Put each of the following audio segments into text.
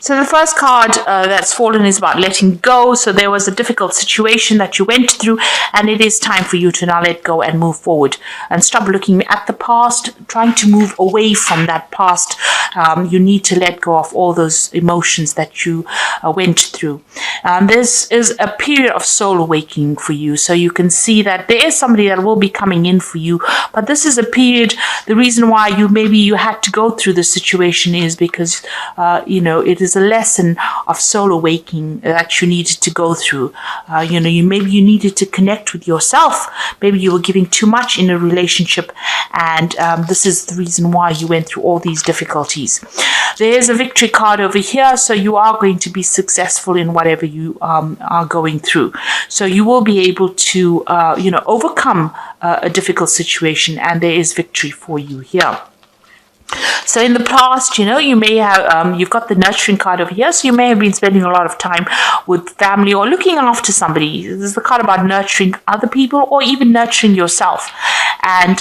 So the first card that's fallen is about letting go. So there was a difficult situation that you went through, and it is time for you to now let go and move forward and stop looking at the past, trying to move away from that past. You need to let go of all those emotions that you went through. This is a period of soul awakening for you. So you can see that there is somebody that will be coming in for you, but this is a period. The reason why you had to go through this situation is because it is a lesson of soul awakening that you needed to go through. Maybe you needed to connect with yourself. Maybe you were giving too much in a relationship, and this is the reason why you went through all these difficulties. There is a victory card over here, so you are going to be successful in whatever you are going through. So you will be able to overcome a difficult situation, and there is victory for you here. So in the past, you may have, you've got the nurturing card over here. So you may have been spending a lot of time with family or looking after somebody. This is the card about nurturing other people or even nurturing yourself. And,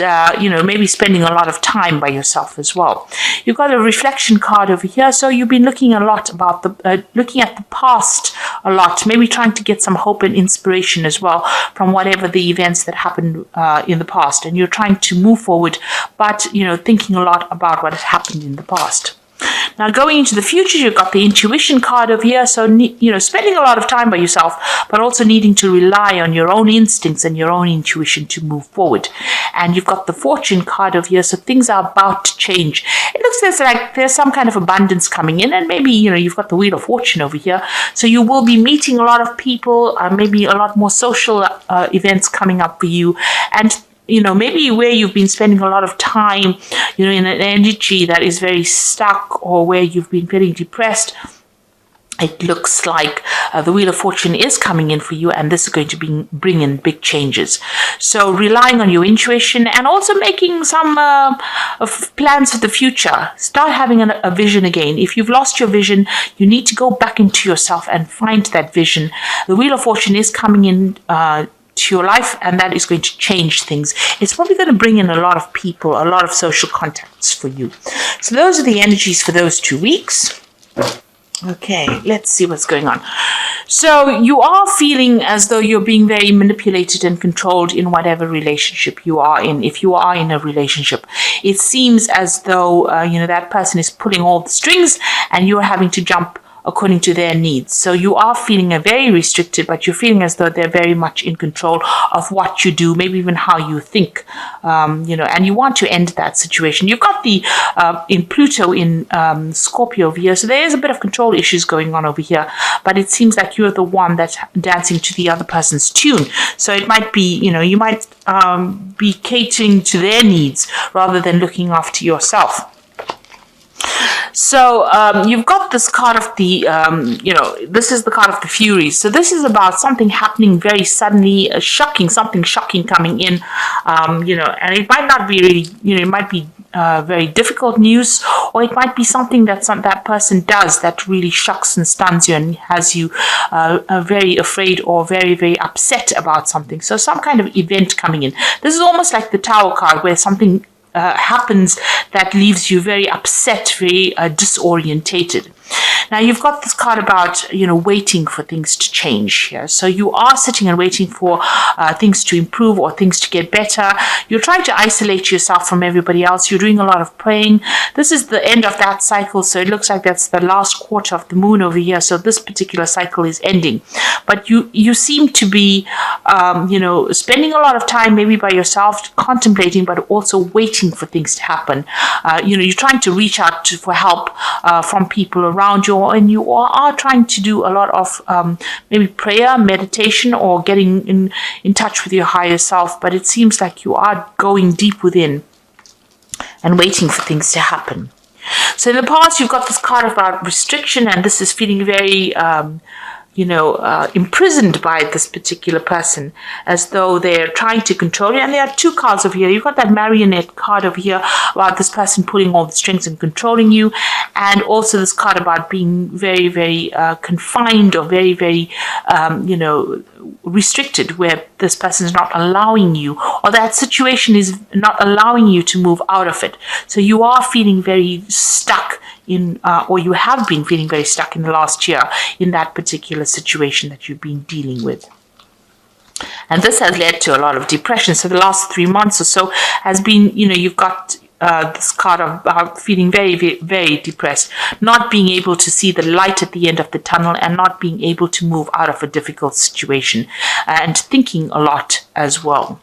maybe spending a lot of time by yourself as well. You've got a reflection card over here. So you've been looking a lot about looking at the past a lot, maybe trying to get some hope and inspiration as well from whatever the events that happened in the past. And you're trying to move forward, but, thinking a lot about what has happened in the past. Now, going into the future, you've got the intuition card over here. So, spending a lot of time by yourself, but also needing to rely on your own instincts and your own intuition to move forward. And you've got the fortune card over here. So things are about to change. It looks like there's some kind of abundance coming in, and maybe, you've got the wheel of fortune over here. So you will be meeting a lot of people, maybe a lot more social events coming up for you. And maybe where you've been spending a lot of time, in an energy that is very stuck, or where you've been feeling depressed, it looks like the Wheel of Fortune is coming in for you, and this is going to bring in big changes. So relying on your intuition and also making some plans for the future. Start having a vision again. If you've lost your vision, you need to go back into yourself and find that vision. The Wheel of Fortune is coming in to your life, and that is going to change things. It's probably going to bring in a lot of people, a lot of social contacts for you. So those are the energies for those 2 weeks. Okay, let's see what's going on. So you are feeling as though you're being very manipulated and controlled in whatever relationship you are in. If you are in a relationship, it seems as though that person is pulling all the strings, and you're having to jump according to their needs. So you are feeling very restricted, but you're feeling as though they're very much in control of what you do, maybe even how you think, and you want to end that situation. You've got the in Pluto in Scorpio over here, so there is a bit of control issues going on over here, but it seems like you're the one that's dancing to the other person's tune. So it might be, you might be catering to their needs rather than looking after yourself. So you've got this card of the, this is the card of the Furies. So this is about something happening very suddenly, something shocking coming in, and it might not be really, it might be very difficult news, or it might be something that that person does that really shocks and stuns you and has you very afraid or very, very upset about something. So some kind of event coming in. This is almost like the Tower card, where something happens that leaves you very upset, very disorientated. Now you've got this card about, waiting for things to change here. So you are sitting and waiting for things to improve or things to get better. You're trying to isolate yourself from everybody else. You're doing a lot of praying. This is the end of that cycle. So it looks like that's the last quarter of the moon over here. So this particular cycle is ending. But you seem to be, spending a lot of time maybe by yourself, contemplating, but also waiting for things to happen. You're trying to reach out for help from people around you, and you are trying to do a lot of maybe prayer, meditation, or getting in touch with your higher self. But it seems like you are going deep within and waiting for things to happen. So in the past, you've got this card about restriction, and this is feeling very imprisoned by this particular person, as though they're trying to control you. And there are two cards over here. You've got that marionette card over here about this person pulling all the strings and controlling you, and also this card about being very, very confined, or very, very, restricted, where this person is not allowing you, or that situation is not allowing you to move out of it. So you are feeling very stuck in, or you have been feeling very stuck in the last year in that particular situation that you've been dealing with. And this has led to a lot of depression. So the last 3 months or so has been, you've got this card of feeling very, very, very depressed, not being able to see the light at the end of the tunnel, and not being able to move out of a difficult situation, and thinking a lot as well.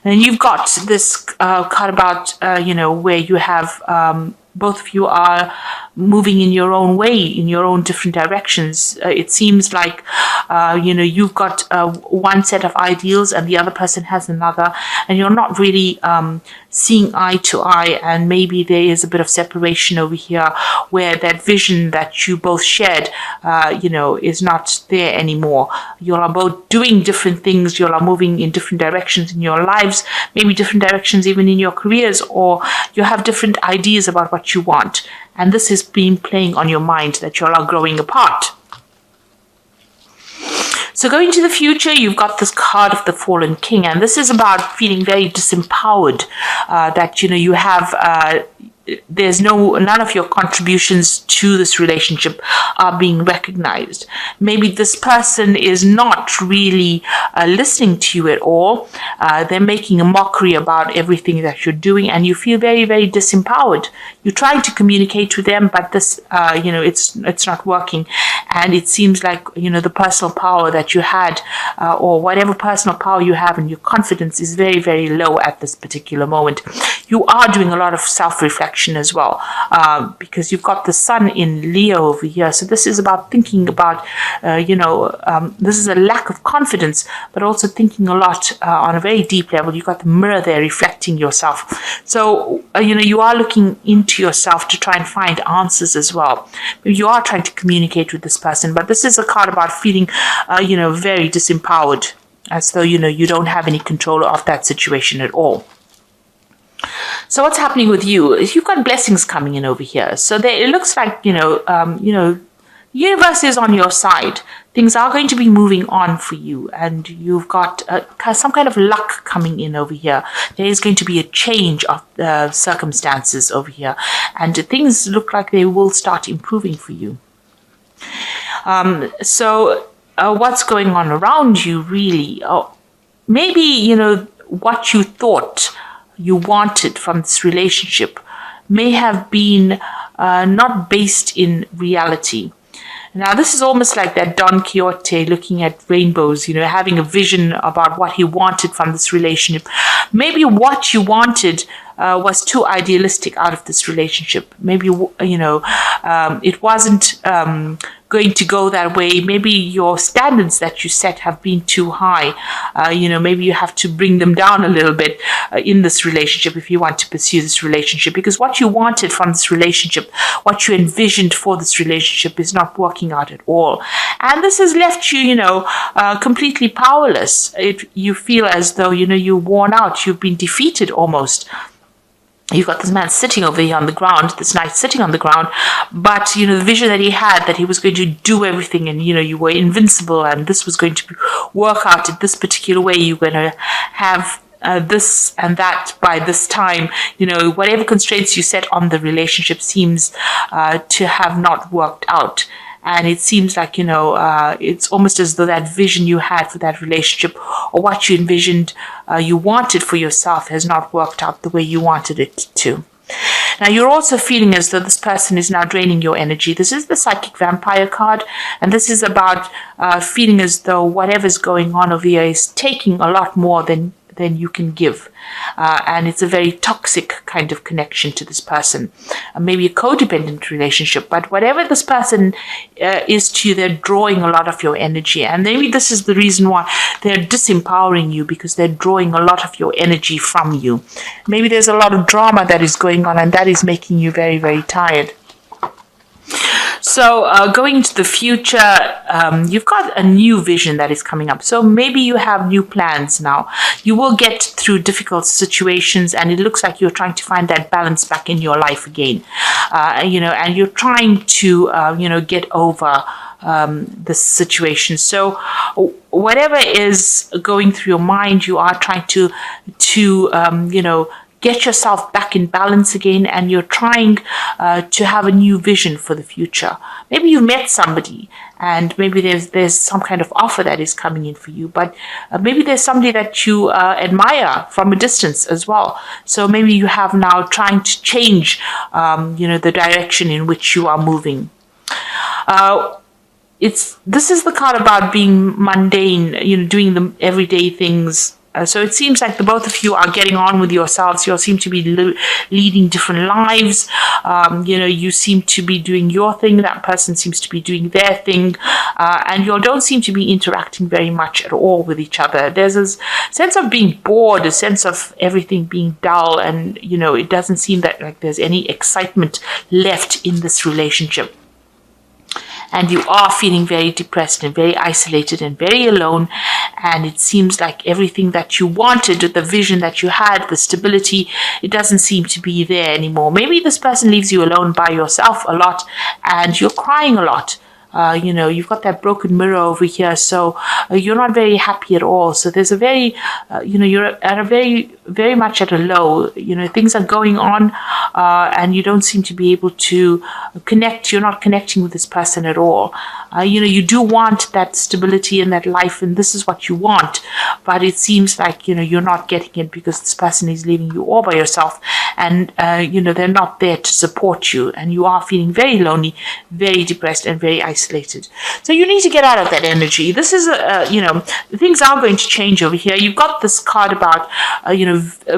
And you've got this card about, where you have both of you are moving in your own way, in your own different directions. It seems like, you've got one set of ideals and the other person has another, and you're not really seeing eye to eye, and maybe there is a bit of separation over here where that vision that you both shared, is not there anymore. You are both doing different things. You are moving in different directions in your lives, maybe different directions even in your careers, or you have different ideas about what you want. And this has been playing on your mind, that you all are growing apart. So going to the future, you've got this card of the Fallen King, and this is about feeling very disempowered, that, you have, there's none of your contributions to this relationship are being recognized. Maybe this person is not really listening to you at all. They're making a mockery about everything that you're doing, and you feel very, very disempowered. You're trying to communicate with them, but this, it's not working. And it seems like, the personal power that you had, or whatever personal power you have, and your confidence is very, very low at this particular moment. You are doing a lot of self-reflection as well, because you've got the sun in Leo over here. So this is about thinking about, this is a lack of confidence, but also thinking a lot on a very deep level. You've got the mirror there reflecting yourself. So, you are looking into yourself to try and find answers as well. You are trying to communicate with this person, but this is a card about feeling, very disempowered, as though, you don't have any control of that situation at all. So what's happening with you is you've got blessings coming in over here. So it looks like, the universe is on your side. Things are going to be moving on for you, and you've got some kind of luck coming in over here. There is going to be a change of circumstances over here, and things look like they will start improving for you. What's going on around you, really? Maybe, what you thought you wanted from this relationship may have been not based in reality. Now, this is almost like that Don Quixote looking at rainbows, having a vision about what he wanted from this relationship. Maybe what you wanted was too idealistic out of this relationship. Maybe, it wasn't going to go that way. Maybe your standards that you set have been too high. Maybe you have to bring them down a little bit in this relationship if you want to pursue this relationship, because what you wanted from this relationship, what you envisioned for this relationship, is not working out at all. And this has left you, completely powerless. You feel as though, you're worn out, you've been defeated almost. You've got this man sitting over here on the ground, this knight sitting on the ground, but, the vision that he had, that he was going to do everything, and, you were invincible, and this was going to work out in this particular way. You're going to have this and that by this time. Whatever constraints you set on the relationship seems to have not worked out. And it seems like, it's almost as though that vision you had for that relationship, or what you envisioned you wanted for yourself, has not worked out the way you wanted it to. Now, you're also feeling as though this person is now draining your energy. This is the Psychic Vampire card, and this is about feeling as though whatever's going on over here is taking a lot more than you can give. And it's a very toxic kind of connection to this person. Maybe a codependent relationship, but whatever this person is to you, they're drawing a lot of your energy. And maybe this is the reason why they're disempowering you, because they're drawing a lot of your energy from you. Maybe there's a lot of drama that is going on, and that is making you very, very tired. So going into the future, you've got a new vision that is coming up. So maybe you have new plans now. You will get through difficult situations, and it looks like you're trying to find that balance back in your life again. And you're trying to, get over this situation. So whatever is going through your mind, you are trying to get yourself back in balance again, and you're trying to have a new vision for the future. Maybe you've met somebody, and maybe there's some kind of offer that is coming in for you, but maybe there's somebody that you admire from a distance as well. So maybe you have now trying to change the direction in which you are moving. This is the card about being mundane, doing the everyday things. So it seems like the both of you are getting on with yourselves. You seem to be leading different lives. You seem to be doing your thing. That person seems to be doing their thing. And you don't seem to be interacting very much at all with each other. There's a sense of being bored, a sense of everything being dull. And, it doesn't seem that like there's any excitement left in this relationship. And you are feeling very depressed and very isolated and very alone. And it seems like everything that you wanted, the vision that you had, the stability, it doesn't seem to be there anymore. Maybe this person leaves you alone by yourself a lot, and you're crying a lot. You've got that broken mirror over here, so you're not very happy at all. So there's a very, you're at a very, very much at a low. Things are going on, and you don't seem to be able to connect. You're not connecting with this person at all. You do want that stability in that life, and this is what you want. But it seems like, you're not getting it because this person is leaving you all by yourself, and, they're not there to support you, and you are feeling very lonely, very depressed, and very isolated. So you need to get out of that energy. This is, things are going to change over here. You've got this card about,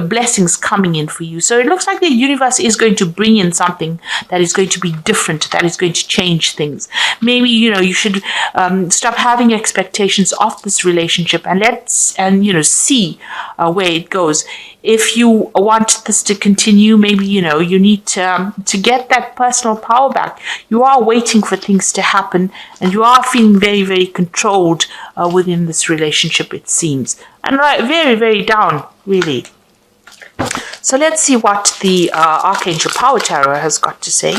blessings coming in for you. So it looks like the universe is going to bring in something that is going to be different, that is going to change things. Maybe, you should stop having expectations of this relationship and see where it goes. If you want this to continue, maybe, you need to get that personal power back. You are waiting for things to happen, and you are feeling very, very controlled within this relationship, it seems. And very, very down, really. So let's see what the Archangel Power Tarot has got to say.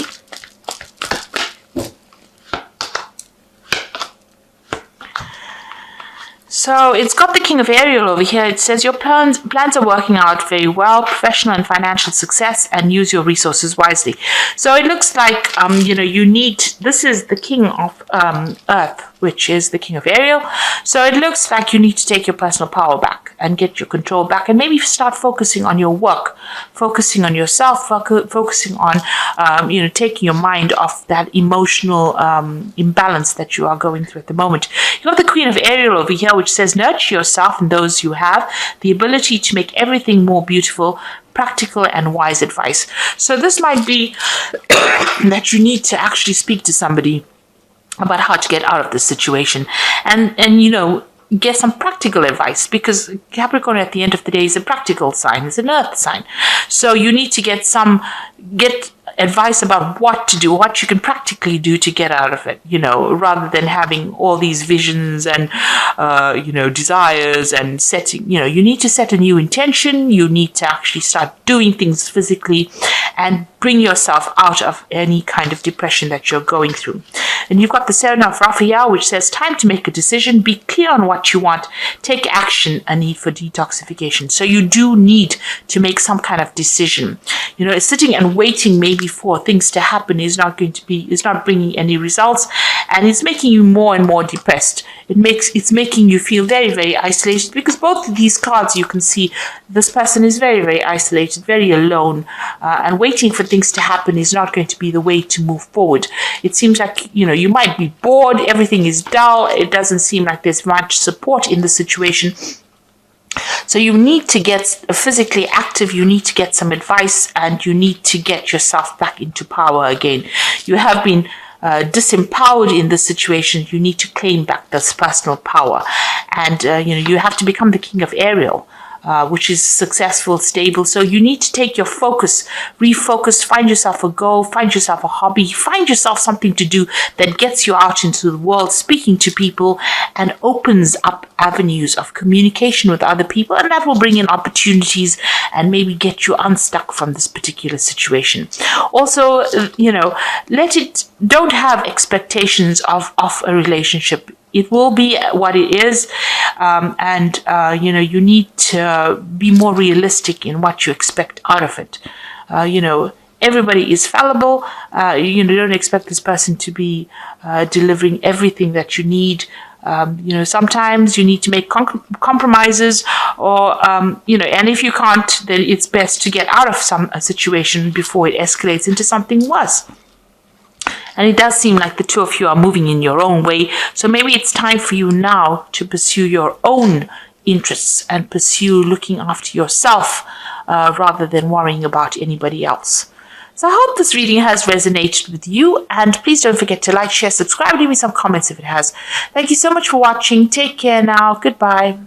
So it's got the King of Ariel over here. It says your plans are working out very well, professional and financial success, and use your resources wisely. So it looks like, you need, this is the King of Earth, which is the King of Ariel. So it looks like you need to take your personal power back and get your control back, and maybe start focusing on your work, focusing on yourself, focusing on, taking your mind off that emotional imbalance that you are going through at the moment. You have the Queen of Ariel over here, which says nurture yourself and those you have, the ability to make everything more beautiful, practical and wise advice. So this might be that you need to actually speak to somebody about how to get out of this situation, and get some practical advice, because Capricorn at the end of the day is a practical sign, it's an earth sign. So you need to get advice about what to do, what you can practically do to get out of it, rather than having all these visions and, desires and setting, you need to set a new intention. You need to actually start doing things physically and bring yourself out of any kind of depression that you're going through. And you've got the Seven of Raphael, which says time to make a decision, be clear on what you want, take action, a need for detoxification. So you do need to make some kind of decision. Sitting and waiting maybe for things to happen is not bringing any results, and it's making you more and more depressed. It's making you feel very, very isolated, because both of these cards, you can see this person is very, very isolated, very alone, and waiting for things to happen is not going to be the way to move forward. It seems like, you might be bored, everything is dull, it doesn't seem like there's much support in the situation. So you need to get physically active, you need to get some advice, and you need to get yourself back into power again. You have been disempowered in this situation. You need to claim back this personal power, and you have to become the King of Ariel, which is successful, stable. So you need to take your focus, refocus, find yourself a goal, find yourself a hobby, find yourself something to do that gets you out into the world, speaking to people, and opens up avenues of communication with other people, and that will bring in opportunities and maybe get you unstuck from this particular situation. Also, don't have expectations of a relationship. it will be what it is, and you need to be more realistic in what you expect out of it. Everybody is fallible. You don't expect this person to be delivering everything that you need. Sometimes you need to make compromises, or and if you can't, then it's best to get out of a situation before it escalates into something worse. And it does seem like the two of you are moving in your own way. So maybe it's time for you now to pursue your own interests and pursue looking after yourself rather than worrying about anybody else. So I hope this reading has resonated with you. And please don't forget to like, share, subscribe, leave me some comments if it has. Thank you so much for watching. Take care now. Goodbye.